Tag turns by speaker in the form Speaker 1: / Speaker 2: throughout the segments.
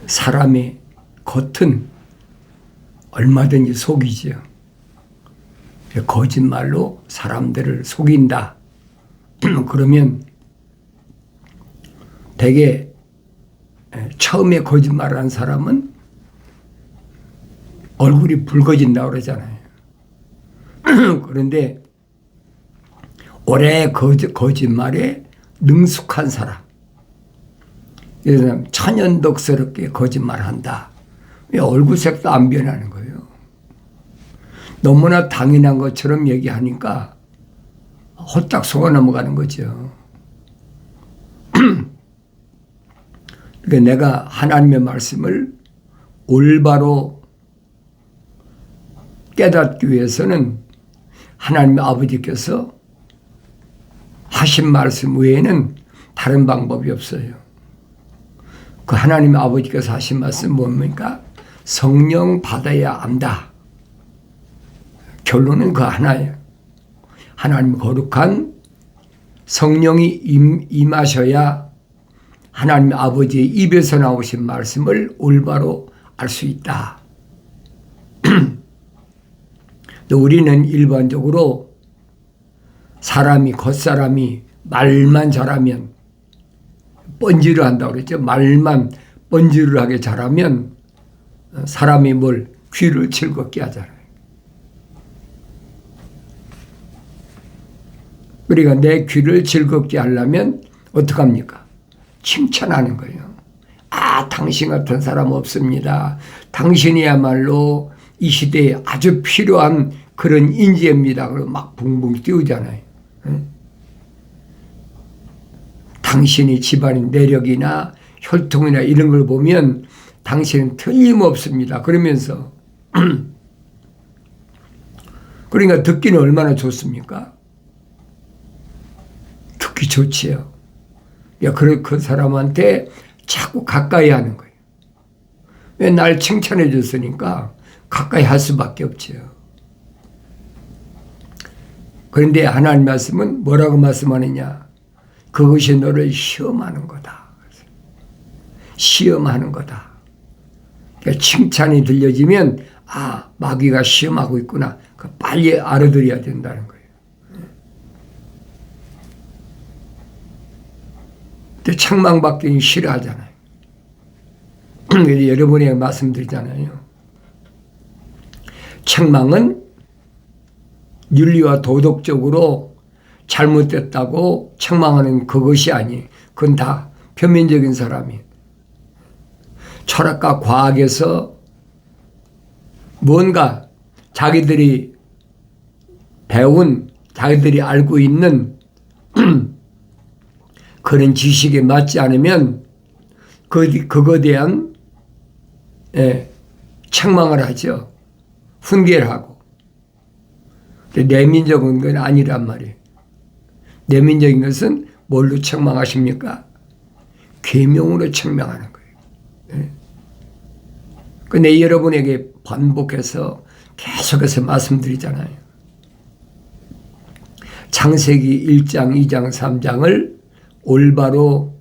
Speaker 1: 사람의 겉은 얼마든지 속이죠. 거짓말로 사람들을 속인다. 그러면 대개 처음에 거짓말하는 사람은 얼굴이 붉어진다고 그러잖아요. 그런데 오래 거짓말에 능숙한 사람, 이 사람 천연덕스럽게 거짓말한다. 얼굴색도 안 변하는 거예요. 너무나 당연한 것처럼 얘기하니까 홀딱 속아 넘어가는 거죠. 그러니까 내가 하나님의 말씀을 올바로 깨닫기 위해서는 하나님 아버지께서 하신 말씀 외에는 다른 방법이 없어요. 그 하나님 아버지께서 하신 말씀 뭡니까? 성령 받아야 안다. 결론은 그 하나예요. 하나님 거룩한 성령이 임하셔야 하나님 아버지의 입에서 나오신 말씀을 올바로 알 수 있다. 우리는 일반적으로 겉사람이 말만 잘하면 뻔지를 한다고 그랬죠. 말만 뻔지르하게 잘하면 사람이 귀를 즐겁게 하잖아요. 우리가 내 귀를 즐겁게 하려면 어떡합니까? 칭찬하는 거예요. 당신 같은 사람 없습니다. 당신이야말로 이 시대에 아주 필요한 그런 인재입니다. 그리고 막 붕붕 띄우잖아요. 당신이 집안의 내력이나 혈통이나 이런 걸 보면 당신은 틀림없습니다. 그러면서 그러니까 듣기는 얼마나 좋습니까? 듣기 좋지요. 그 사람한테 자꾸 가까이 하는 거예요. 왜 날 칭찬해 줬으니까 가까이 할 수밖에 없죠. 그런데 하나님 말씀은 뭐라고 말씀하느냐? 그것이 너를 시험하는 거다. 시험하는 거다. 그러니까 칭찬이 들려지면 마귀가 시험하고 있구나. 빨리 알아들어야 된다는 거예요. 근데 책망받기는 싫어하잖아요. 여러분에게 말씀드리잖아요. 책망은 윤리와 도덕적으로 잘못됐다고 책망하는 그것이 아니에요. 그건 다 표면적인 사람이에요. 철학과 과학에서 뭔가 자기들이 배운, 자기들이 알고 있는 그런 지식에 맞지 않으면 그거에 대한 책망을 하죠. 훈계를 하고. 내민적인 건 아니란 말이에요. 내민적인 것은 뭘로 책망하십니까? 계명으로 책망하는 거예요. 근데 여러분에게 반복해서 계속해서 말씀드리잖아요. 창세기 1장, 2장, 3장을 올바로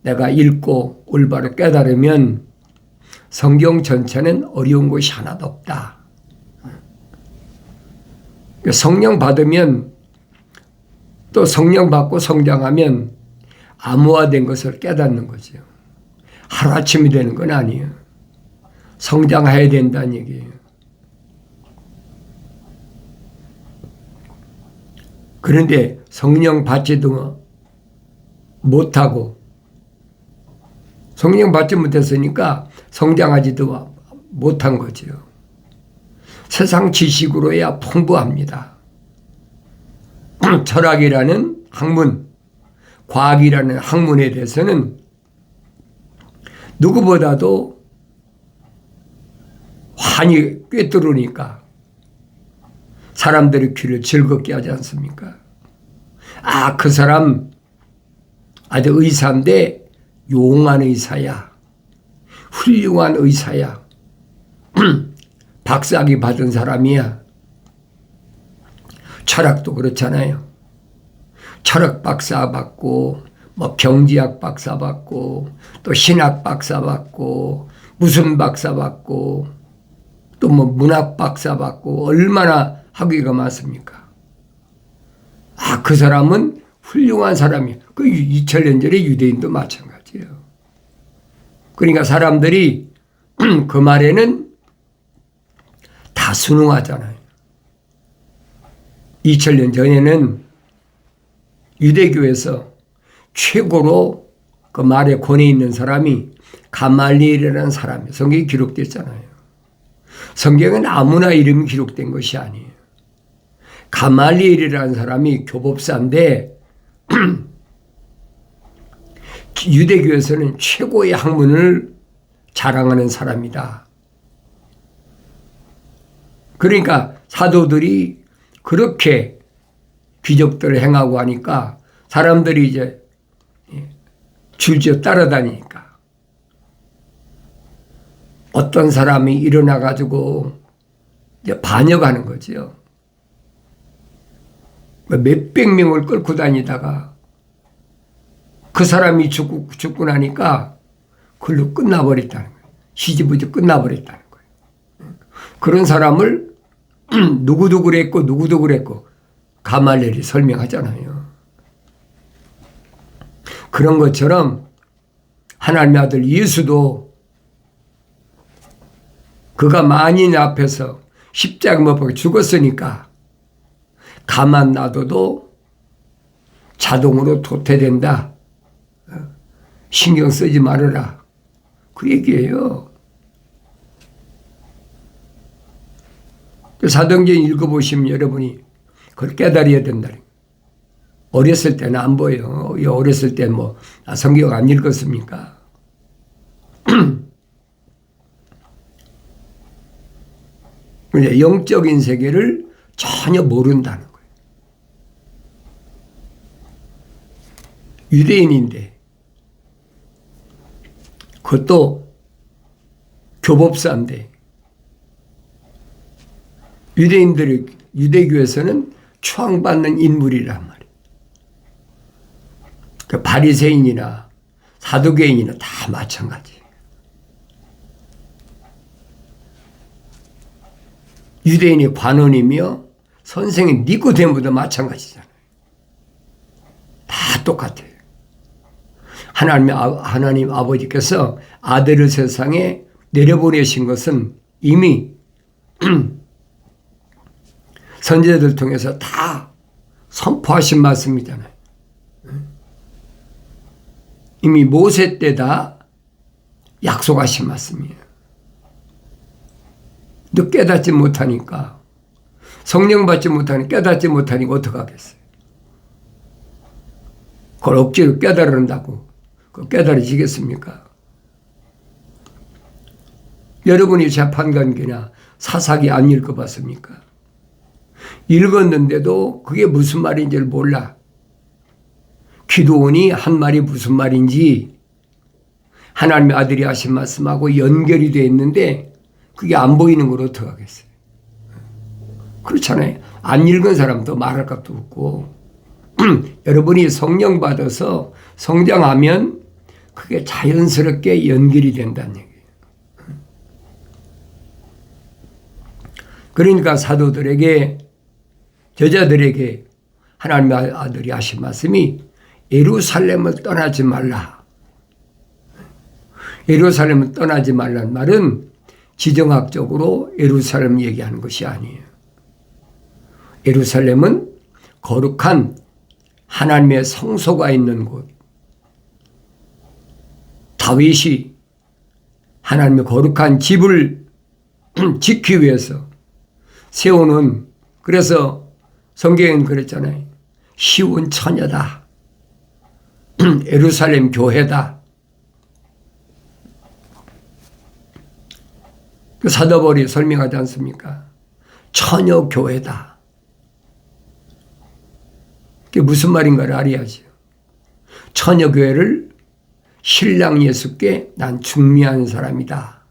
Speaker 1: 내가 읽고 올바로 깨달으면 성경 전체는 어려운 것이 하나도 없다. 성령 받으면 또 성령 받고 성장하면 암호화된 것을 깨닫는 거죠. 하루아침이 되는 건 아니에요. 성장해야 된다는 얘기예요. 그런데 성령 받지도 못하고 성령 받지 못했으니까 성장하지도 못한 거죠. 세상 지식으로야 풍부합니다. 철학이라는 학문, 과학이라는 학문에 대해서는 누구보다도 환히 꿰뚫으니까 사람들의 귀를 즐겁게 하지 않습니까? 그 사람 아주 의사인데 용한 의사야. 훌륭한 의사야. 박사학위 받은 사람이야. 철학도 그렇잖아요. 철학 박사 받고 뭐 경제학 박사 받고 또 신학 박사 받고 무슨 박사 받고 또 뭐 문학 박사 받고 얼마나 학위가 많습니까? 아, 그 사람은 훌륭한 사람이에요. 그 2000년 전에 유대인도 마찬가지예요. 그러니까 사람들이 그 말에는 다 순응하잖아요. 2000년 전에는 유대교에서 최고로 그 말에 권위 있는 사람이 가말리엘이라는 사람이에요. 성경에 기록됐잖아요. 성경은 아무나 이름이 기록된 것이 아니에요. 가말리엘이라는 사람이 교법사인데 유대교에서는 최고의 학문을 자랑하는 사람이다. 그러니까 사도들이 그렇게 기적들을 행하고 하니까 사람들이 이제 줄지어 따라다니니까 어떤 사람이 일어나 가지고 이제 반역하는 거죠. 몇백 명을 끌고 다니다가 그 사람이 죽고 나니까 그걸로 끝나버렸다는 거예요. 시지부지 끝나버렸다는 거예요. 그런 사람을 누구도 그랬고 가말리엘이 설명하잖아요. 그런 것처럼 하나님의 아들 예수도 그가 만인 앞에서 십자가 못 박혀 죽었으니까 가만 놔둬도 자동으로 도태된다. 신경 쓰지 말아라. 그 얘기예요. 사도행전 읽어보시면 여러분이 그걸 깨달아야 된다. 어렸을 때는 안 보여요. 어렸을 때 뭐 성경 안 읽었습니까? 영적인 세계를 전혀 모른다는 거예요. 유대인인데 그것도 교법사인데 유대교에서는 추앙받는 인물이란 말이에요. 그 바리새인이나 사두개인이나 다 마찬가지예요. 유대인이 관원이며 선생인 니고데모도 마찬가지잖아요. 다 똑같아요. 하나님 아버지께서 아들을 세상에 내려보내신 것은 이미 선지자들 통해서 다 선포하신 말씀이잖아요. 이미 모세 때 다 약속하신 말씀이에요. 너 깨닫지 못하니까, 성령 받지 못하니까, 깨닫지 못하니까 어떡하겠어요? 그걸 억지로 깨달은다고 그걸 깨달아지겠습니까? 여러분이 재판관계나 사사기 안 읽어봤습니까? 읽었는데도 그게 무슨 말인지를 몰라. 기도원이 한 말이 무슨 말인지 하나님의 아들이 하신 말씀하고 연결이 되어 있는데 그게 안 보이는 걸 어떡하겠어요? 그렇잖아요. 안 읽은 사람도 말할 것도 없고 여러분이 성령 받아서 성장하면 그게 자연스럽게 연결이 된다는 얘기예요. 그러니까 사도들에게 저자들에게 하나님의 아들이 하신 말씀이 예루살렘을 떠나지 말라. 예루살렘을 떠나지 말라는 말은 지정학적으로 예루살렘 얘기하는 것이 아니에요. 예루살렘은 거룩한 하나님의 성소가 있는 곳. 다윗이 하나님의 거룩한 집을 지키기 위해서 세우는, 그래서 성경에는 그랬잖아요. 시온 처녀다. 예루살렘 교회다. 그 사도바울이 설명하지 않습니까? 처녀 교회다. 그게 무슨 말인가를 알아야죠. 처녀 교회를 신랑 예수께 난 중미한 사람이다.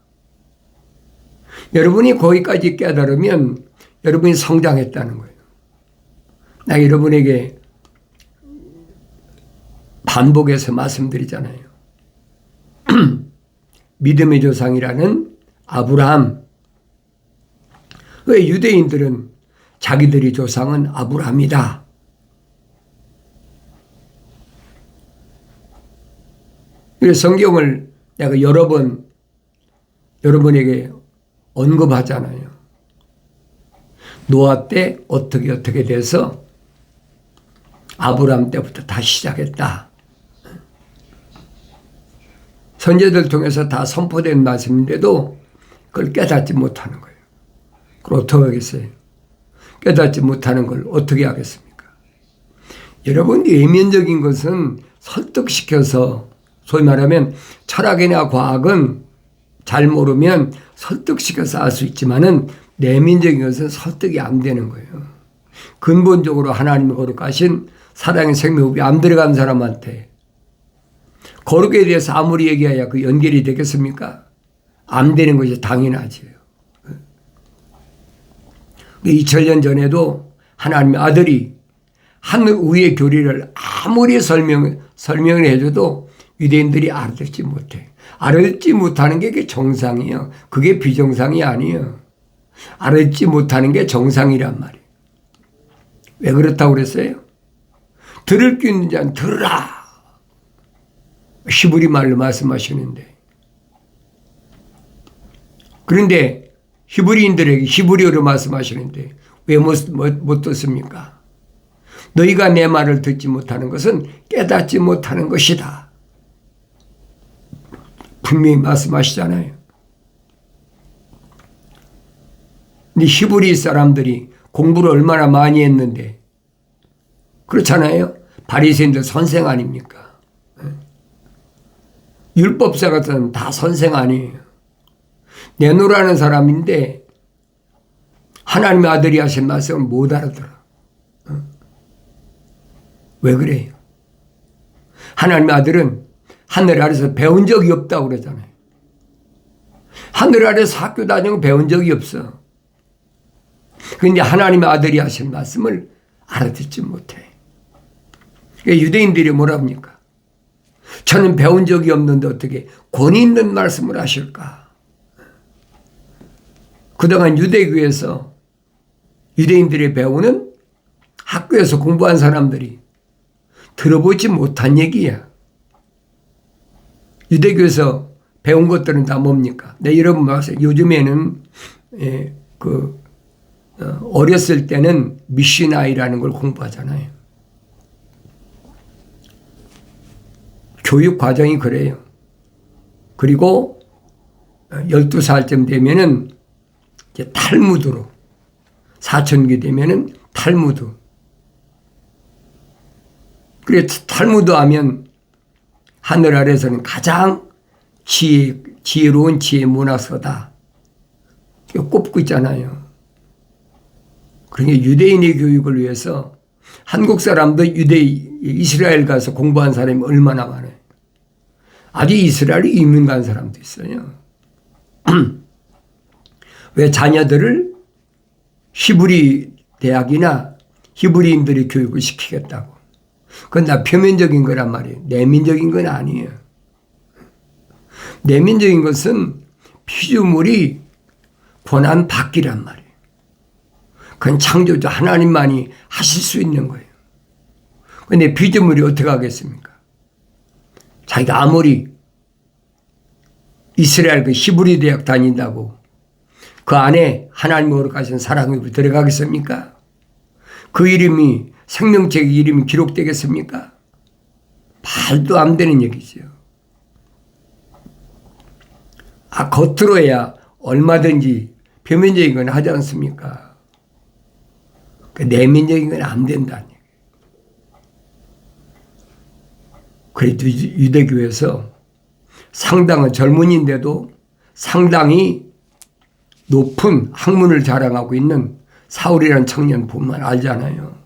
Speaker 1: 여러분이 거기까지 깨달으면 여러분이 성장했다는 거예요. 나 여러분에게 반복해서 말씀드리잖아요. 믿음의 조상이라는 아브라함. 왜 유대인들은 자기들의 조상은 아브라함이다. 그래서 성경을 내가 여러 번 여러분에게 언급하잖아요. 노아 때 어떻게 돼서 아브라함 때부터 다시 시작했다. 선제들 통해서 다 선포된 말씀인데도 그걸 깨닫지 못하는 거예요. 그걸 어떻게 하겠어요? 깨닫지 못하는 걸 어떻게 하겠습니까? 여러분, 외면적인 것은 설득시켜서, 소위 말하면 철학이나 과학은 잘 모르면 설득시켜서 알 수 있지만은 내면적인 것은 설득이 안 되는 거예요. 근본적으로 하나님이 거룩하신 사랑의 생명이 안 들어간 사람한테 거룩에 대해서 아무리 얘기해야 그 연결이 되겠습니까? 안 되는 것이 당연하지요. 2000년 전에도 하나님의 아들이 하늘 위의 교리를 아무리 설명을 해줘도 유대인들이 알아듣지 못해. 알아듣지 못하는 게 그게 정상이에요. 그게 비정상이 아니에요. 알아듣지 못하는 게 정상이란 말이에요. 왜 그렇다고 그랬어요? 들을 수 있는 자는 들으라. 히브리 말로 말씀하시는데. 그런데 히브리인들에게 히브리어로 말씀하시는데 왜 못 듣습니까? 너희가 내 말을 듣지 못하는 것은 깨닫지 못하는 것이다. 분명히 말씀하시잖아요. 근데 히브리 사람들이 공부를 얼마나 많이 했는데 그렇잖아요. 바리새인들 선생 아닙니까? 율법사 같은 다 선생 아니에요. 내노라는 사람인데 하나님의 아들이 하신 말씀을 못 알아들어. 왜 그래요? 하나님의 아들은 하늘 아래서 배운 적이 없다고 그러잖아요. 하늘 아래서 학교 다니고 배운 적이 없어. 그런데 하나님의 아들이 하신 말씀을 알아듣지 못해. 유대인들이 뭐라 합니까? 저는 배운 적이 없는데 어떻게 권위 있는 말씀을 하실까? 그동안 유대교에서 유대인들이 배우는 학교에서 공부한 사람들이 들어보지 못한 얘기야. 유대교에서 배운 것들은 다 뭡니까? 네, 여러분 아세요? 요즘에는 어렸을 때는 미시나이라는 걸 공부하잖아요. 교육 과정이 그래요. 그리고 12살쯤 되면은 이제 탈무드로, 사춘기 되면은 탈무드. 그래, 탈무드 하면 하늘 아래서는 가장 지혜로운 지혜 문화서다. 꼽고 있잖아요. 그러니까 유대인의 교육을 위해서 한국 사람도 이스라엘 가서 공부한 사람이 얼마나 많아요. 아직 이스라엘에 이민 간 사람도 있어요. 왜 자녀들을 히브리 대학이나 히브리인들의 교육을 시키겠다고. 그건 다 표면적인 거란 말이에요. 내면적인 건 아니에요. 내면적인 것은 피조물이 고난 받기란 말이에요. 그건 창조주 하나님만이 하실 수 있는 거예요. 그런데 피조물이 어떻게 하겠습니까? 자기가 아무리 이스라엘 그 히브리 대학 다닌다고 그 안에 하나님 거룩하신 사랑으로 들어가겠습니까? 그 이름이 생명책의 이름이 기록되겠습니까? 말도 안 되는 얘기죠. 겉으로야 얼마든지 표면적인 건 하지 않습니까? 그 내면적인 건 안 된다는 얘기예요. 그래도 유대교에서 상당한 젊은이인데도 상당히 높은 학문을 자랑하고 있는 사울이라는 청년 보면 알잖아요.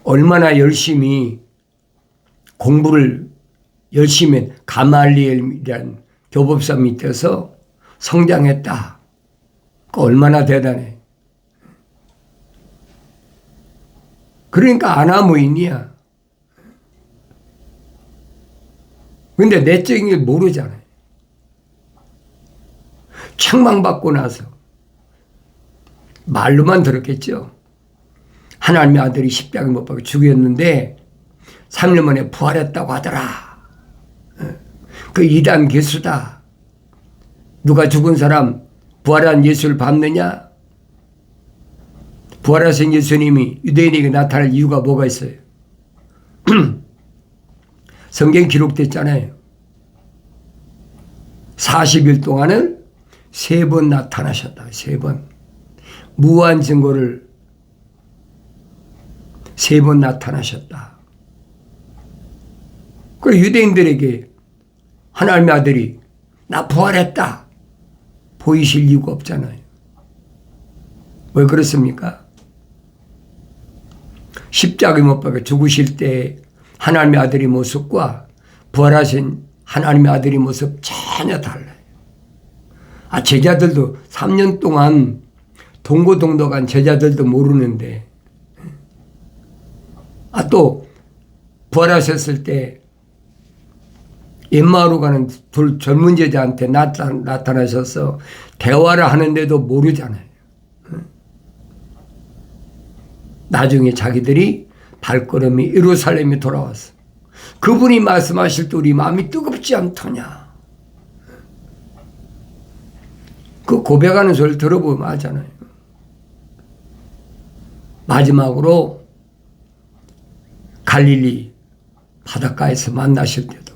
Speaker 1: 얼마나 열심히 공부를 열심히 가말리엘이라는 교법사 밑에서 성장했다. 얼마나 대단해. 그러니까 아나무인이야. 근데 내적인 걸 모르잖아요. 책망받고 나서 말로만 들었겠죠. 하나님의 아들이 십자가에 못 박혀 죽였는데 3년 만에 부활했다고 하더라. 그 이단 개수다. 누가 죽은 사람 부활한 예수를 받느냐? 부활하신 예수님이 유대인에게 나타날 이유가 뭐가 있어요? 성경에 기록됐잖아요. 40일 동안은 3번 나타나셨다. 3번. 무한 증거를 3번 나타나셨다. 그리고 유대인들에게 하나님의 아들이 나 부활했다. 보이실 이유가 없잖아요. 왜 그렇습니까? 십자가에 못 박혀 죽으실 때 하나님의 아들의 모습과 부활하신 하나님의 아들의 모습 전혀 달라요. 제자들도 3년 동안 동고동락한 제자들도 모르는데 또 부활하셨을 때 엠마오로 가는 둘 젊은 제자한테 나타나셔서 대화를 하는데도 모르잖아요. 나중에 자기들이 발걸음이 예루살렘에 돌아왔어. 그분이 말씀하실 때 우리 마음이 뜨겁지 않더냐. 그 고백하는 소리를 들어보면 알잖아요. 마지막으로 갈릴리 바닷가에서 만나실 때도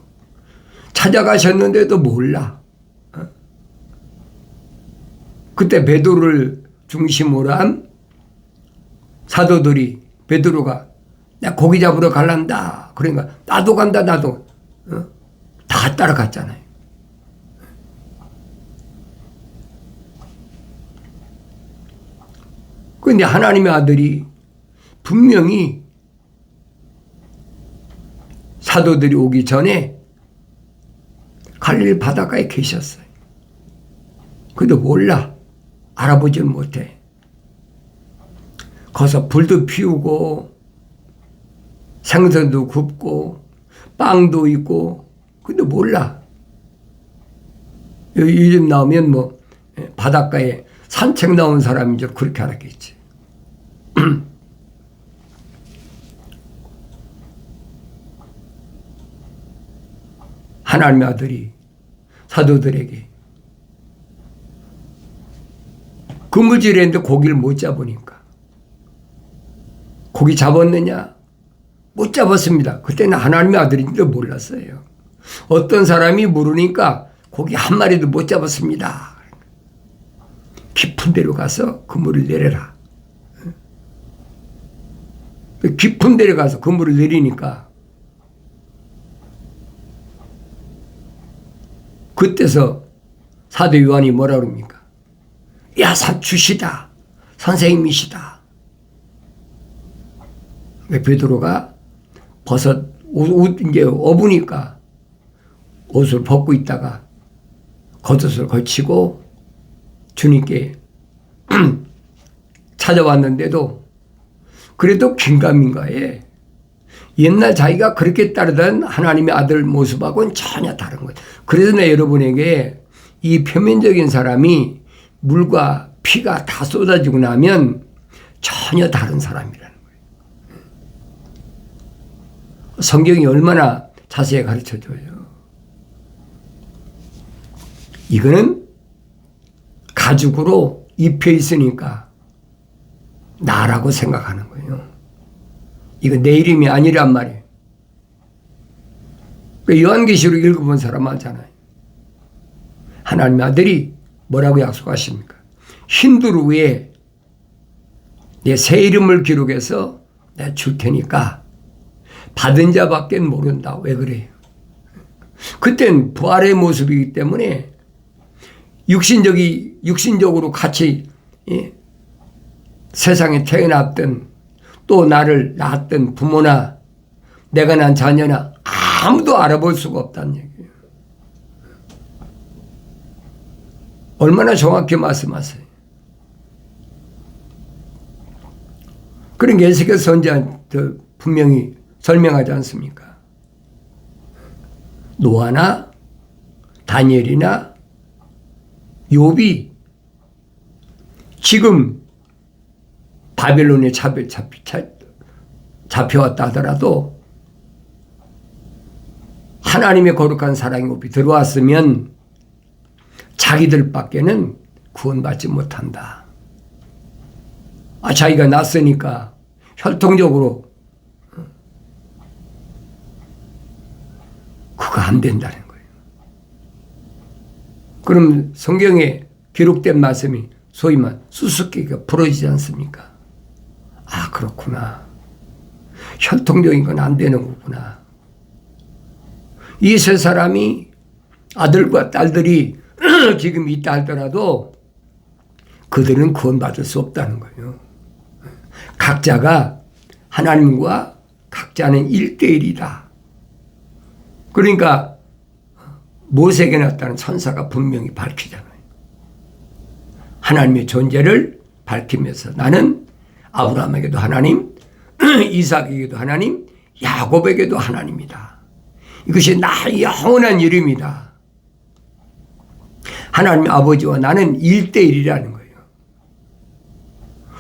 Speaker 1: 찾아가셨는데도 몰라. 그때 베드로를 중심으로 한 사도들이 베드로가 나 고기 잡으러 갈란다. 그러니까 나도 간다 나도. 다 따라갔잖아요. 그런데 하나님의 아들이 분명히 사도들이 오기 전에 갈릴리 바닷가에 계셨어요. 그래도 몰라. 알아보질 못해. 거기서 불도 피우고 생선도 굽고 빵도 있고 근데 몰라. 요즘 나오면 뭐 바닷가에 산책 나온 사람인 줄 그렇게 알았겠지. 하나님의 아들이 사도들에게 그물질했는데 고기를 못 잡으니까 고기 잡았느냐? 못 잡았습니다. 그때는 하나님의 아들인지도 몰랐어요. 어떤 사람이 물으니까 고기 한 마리도 못 잡았습니다. 깊은 데로 가서 그물을 내려라. 깊은 데로 가서 그물을 내리니까 그때서 사도 요한이 뭐라 그럽니까? 야, 주시다. 선생님이시다. 베드로가 옷 이제 업으니까 옷을 벗고 있다가 겉옷을 걸치고 주님께 찾아왔는데도 그래도 긴가민가해. 옛날 자기가 그렇게 따르던 하나님의 아들 모습하고는 전혀 다른 거예요. 그래서 내가 여러분에게 이 표면적인 사람이 물과 피가 다 쏟아지고 나면 전혀 다른 사람이라는 거예요. 성경이 얼마나 자세히 가르쳐줘요. 이거는 가죽으로 입혀 있으니까 나라고 생각하는 거예요. 이거 내 이름이 아니란 말이에요. 요한계시록 읽어본 사람 알잖아요. 하나님의 아들이 뭐라고 약속하십니까? 흰두루 위에 내 새 이름을 기록해서 내가 줄 테니까 받은 자밖에 모른다. 왜 그래요? 그땐 부활의 모습이기 때문에 육신적으로 같이 세상에 태어났던 또 나를 낳았던 부모나 내가 난 자녀나 아무도 알아볼 수가 없다는 얘기예요. 얼마나 정확히 말씀하세요. 그러니까 에스겔 선지자한테 분명히 설명하지 않습니까? 노아나 다니엘이나 욥이 지금 바벨론에 잡혀왔다 하더라도 하나님의 거룩한 사랑의 옵이 들어왔으면 자기들밖에는 구원받지 못한다. 자기가 낯서니까 혈통적으로 그거 안 된다는 거예요. 그럼 성경에 기록된 말씀이 소위 말 수수께끼가 부러지지 않습니까? 그렇구나. 혈통적인 건 안 되는 거구나. 이 세 사람이 아들과 딸들이 지금 있다 하더라도 그들은 구원받을 수 없다는 거예요. 각자가 하나님과 각자는 1대1이다. 그러니까 모세에게 나타난 천사가 분명히 밝히잖아요. 하나님의 존재를 밝히면서 나는 아브라함에게도 하나님, 이삭에게도 하나님, 야곱에게도 하나님이다. 이것이 나의 영원한 이름이다. 하나님 아버지와 나는 1대1이라는 거예요.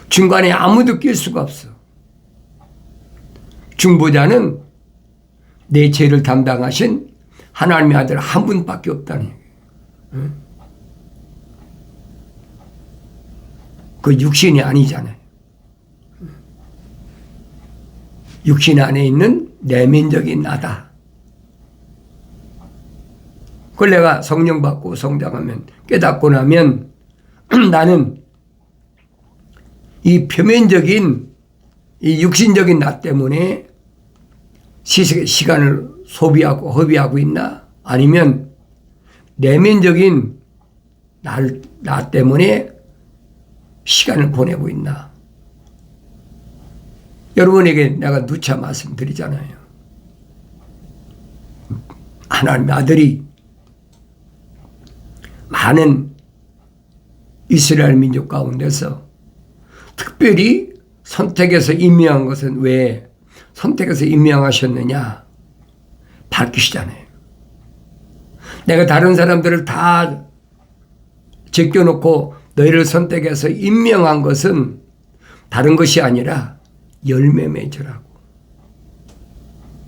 Speaker 1: 중간에 아무도 낄 수가 없어. 중보자는 내 죄를 담당하신 하나님의 아들 한 분밖에 없다는 얘기예요. 그 육신이 아니잖아요. 육신 안에 있는 내면적인 나다. 그걸 내가 성령 받고 성장하면 깨닫고 나면 나는 이 표면적인 이 육신적인 나 때문에 시간을 소비하고 허비하고 있나? 아니면 내면적인 나 때문에 시간을 보내고 있나? 여러분에게 내가 누차 말씀드리잖아요. 하나님의 아들이 많은 이스라엘 민족 가운데서 특별히 선택해서 임명한 것은 왜 선택해서 임명하셨느냐? 밝히시잖아요. 내가 다른 사람들을 다 제껴놓고 너희를 선택해서 임명한 것은 다른 것이 아니라 열매 맺으라고.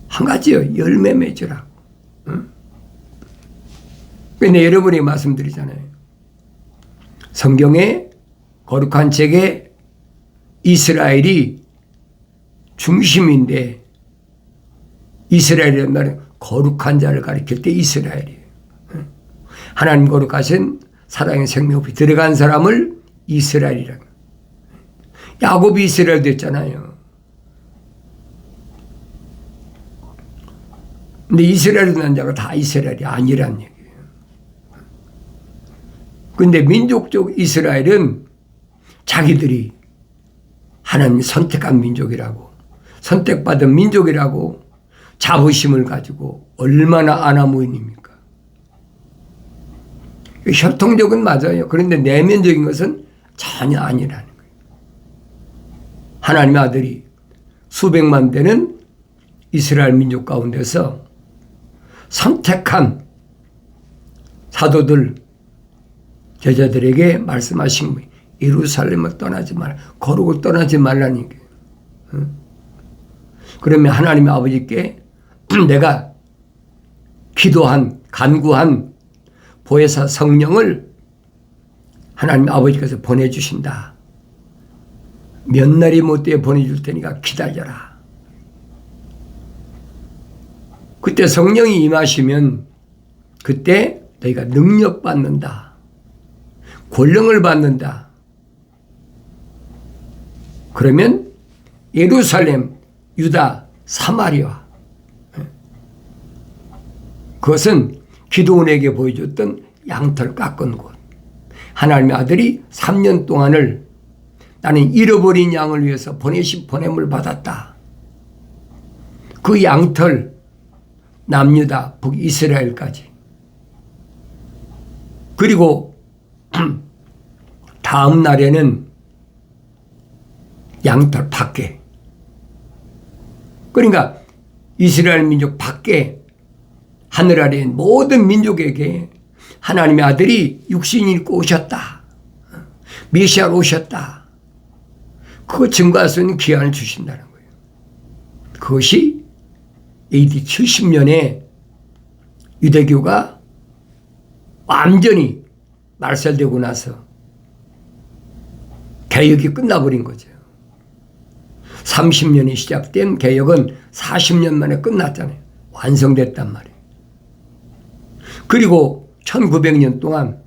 Speaker 1: 한 가지요. 열매 맺으라고. 응? 근데 여러분이 말씀드리잖아요. 성경의 거룩한 책에 이스라엘이 중심인데 이스라엘이라는 말은 거룩한 자를 가리킬 때 이스라엘이에요. 하나님 거룩하신 사랑의 생명이 들어간 사람을 이스라엘이라고. 야곱이 이스라엘 됐잖아요. 근데 이스라엘에 난 자가 다 이스라엘이 아니란 얘기예요. 근데 민족적 이스라엘은 자기들이 하나님이 선택한 민족이라고, 선택받은 민족이라고 자부심을 가지고 얼마나 아나무인입니까? 혈통적은 맞아요. 그런데 내면적인 것은 전혀 아니라는 거예요. 하나님의 아들이 수백만 되는 이스라엘 민족 가운데서 선택한 사도들, 제자들에게 말씀하신 거예요. 예루살렘을 떠나지 말라. 거룩을 떠나지 말라는 게. 그러면 하나님의 아버지께 내가 기도한, 간구한 보혜사 성령을 하나님 아버지께서 보내주신다. 몇 날이 못되어 보내줄 테니까 기다려라. 그때 성령이 임하시면 그때 너희가 능력 받는다. 권능을 받는다. 그러면 예루살렘, 유다, 사마리아, 그것은 기드온에게 보여줬던 양털 깎은 곳. 하나님의 아들이 3년 동안을 나는 잃어버린 양을 위해서 보냄을 받았다. 그 양털 남유다, 북이스라엘까지. 그리고 다음 날에는 양털 밖에. 그러니까 이스라엘 민족 밖에 하늘 아래인 모든 민족에게 하나님의 아들이 육신이 입고 오셨다. 메시아로 오셨다. 그거 증거할 수 있는 기한을 주신다는 거예요. 그것이 AD 70년에 유대교가 완전히 말살되고 나서 개혁이 끝나버린 거죠. 30년이 시작된 개혁은 40년 만에 끝났잖아요. 완성됐단 말이에요. 그리고 1900년 동안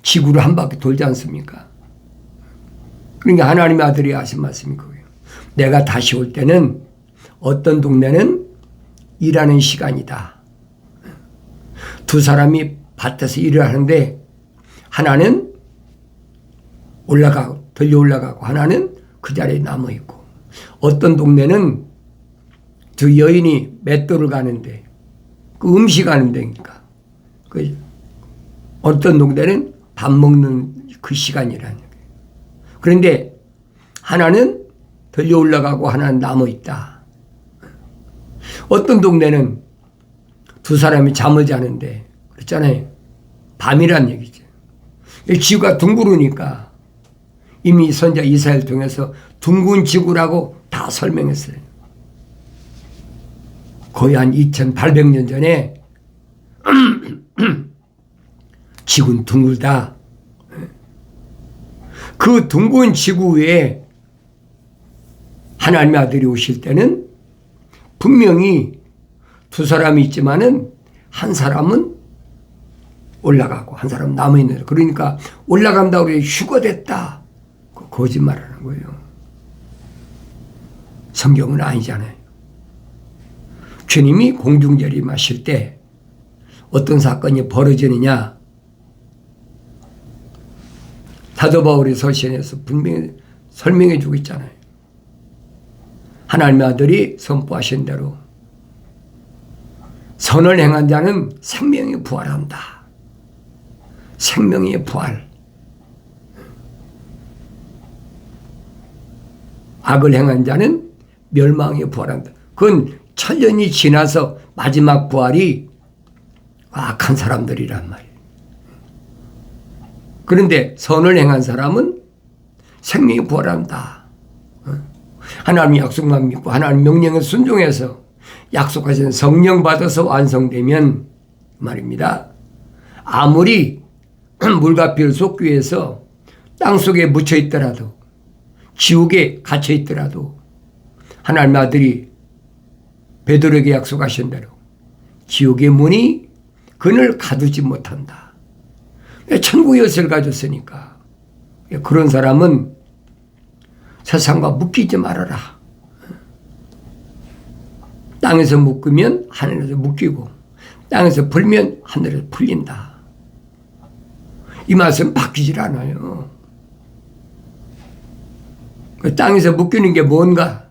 Speaker 1: 지구를 한 바퀴 돌지 않습니까? 그러니까 하나님의 아들이 하신 말씀이 그거예요. 내가 다시 올 때는 어떤 동네는 일하는 시간이다. 두 사람이 밭에서 일을 하는데 하나는 들려 올라가고 하나는 그 자리에 남아 있고, 어떤 동네는 두 여인이 맷돌을 가는데 그 음식하는 데니까, 그 어떤 동네는 밥 먹는 그 시간이라는 거예요. 그런데 하나는 들려 올라가고 하나는 남아 있다. 어떤 동네는 두 사람이 잠을 자는데, 그렇잖아요. 밤이란 얘기죠. 지구가 둥그르니까 이미 선자 이사야를 통해서 둥근 지구라고 다 설명했어요. 거의 한 2800년 전에 지구는 둥글다. 그 둥근 지구 위에 하나님의 아들이 오실 때는 분명히 두 사람이 있지만은 한 사람은 올라가고 한 사람은 남아있는, 그러니까 올라간다고 해서 휴거됐다. 거짓말하는 거예요. 성경은 아니잖아요. 주님이 공중재림하실 때 어떤 사건이 벌어지느냐, 사도 바울이 서신에서 분명히 설명해 주고 있잖아요. 하나님의 아들이 선포하신 대로 선을 행한 자는 생명이 부활한다. 생명의 부활. 악을 행한 자는 멸망에 부활한다. 그건 천년이 지나서 마지막 부활이 악한 사람들이란 말이에요. 그런데 선을 행한 사람은 생명이 부활한다. 하나님 약속만 믿고 하나님 명령에 순종해서 약속하신 성령 받아서 완성되면 말입니다. 아무리 물과 피를 쏟기 위해서 땅속에 묻혀 있더라도, 지옥에 갇혀 있더라도 하나님의 아들이 베드로에게 약속하신 대로 지옥의 문이 그를 가두지 못한다. 천국의 열쇠를 가졌으니까 그런 사람은 세상과 묶이지 말아라. 땅에서 묶으면 하늘에서 묶이고 땅에서 풀면 하늘에서 풀린다. 이 말씀 바뀌질 않아요. 그 땅에서 묶이는 게 뭔가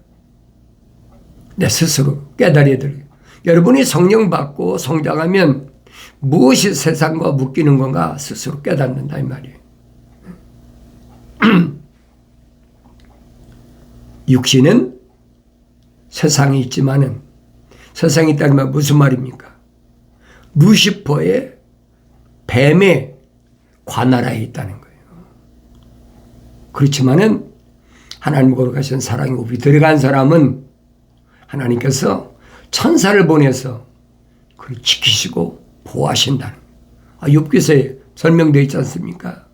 Speaker 1: 내 스스로 깨달아야 돼요. 여러분이 성령 받고 성장하면 무엇이 세상과 묶이는 건가 스스로 깨닫는다 이 말이에요. 육신은 세상에 있지만은, 세상에 있다는 말 무슨 말입니까? 루시퍼의 뱀의 관할하에 있다는 거예요. 그렇지만은 하나님 거룩하신 사랑의 옵이 들어간 사람은 하나님께서 천사를 보내서 그를 지키시고 보호하신다는 거예요. 욥기서에 설명되어 있지 않습니까?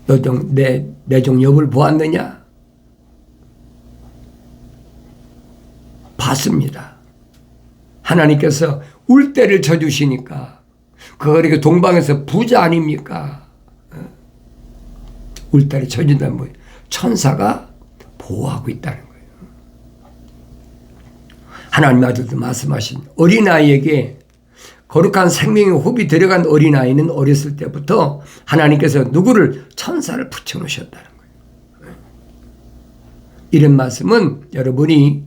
Speaker 1: 내 종 욥을 보았느냐? 봤습니다. 하나님께서 울대를 쳐주시니까 그거 이렇게 동방에서 부자 아닙니까? 울대를 쳐준다는 거예요. 천사가 보호하고 있다는 거예요. 하나님 아들도 말씀하신 어린아이에게 거룩한 생명의 호흡이 들어간 어린아이는 어렸을 때부터 하나님께서 누구를 천사를 붙여놓으셨다는 거예요. 이런 말씀은 여러분이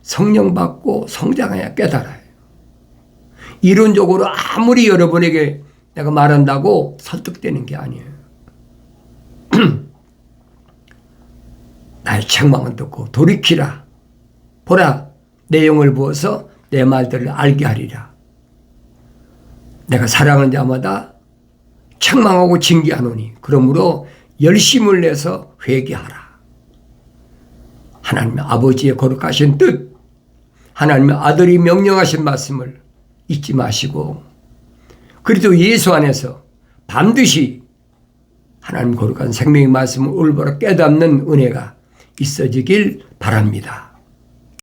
Speaker 1: 성령 받고 성장해야 깨달아요. 이론적으로 아무리 여러분에게 내가 말한다고 설득되는 게 아니에요. 나의 책망을 듣고 돌이키라. 보라, 내 영을 부어서 내 말들을 알게 하리라. 내가 사랑하는 자마다 책망하고 징계하노니 그러므로 열심을 내서 회개하라. 하나님의 아버지의 거룩하신 뜻, 하나님의 아들이 명령하신 말씀을 잊지 마시고 그리스도 예수 안에서 반드시 하나님 거룩한 생명의 말씀을 올바로 깨닫는 은혜가 있어지길 바랍니다.